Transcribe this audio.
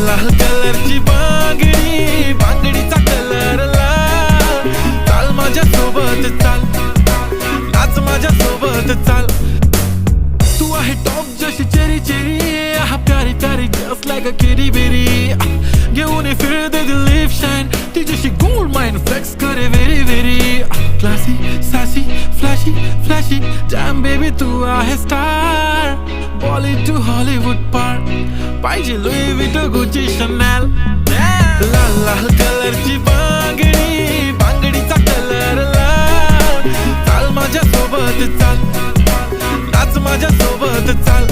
लाल कलरची बांगडी, बांगडीचा कलर लाल. चाल माझ्या सोबत चाल, नाच माझ्या सोबत चाल. तू आहे टॉप जशी चेरी चेरी, हा प्यारी प्यारी just like a kitty bitty. घेऊन ये फिर दे दिल लिप शाइन, तिच्याशी गोल्ड माइन फ्लेक्स करे very very. Classy, sassy, flashy, flashy, damn baby तू आहे स्टार. Bollywood to Hollywood पार, पाहिजे Louis Vuitton, Gucci, Chanel. लाल लाल कलरची बांगडी, बांगडीचा कलर लाल. चाल माझ्या सोबत चाल, नाच माझ्या सोबत चाल.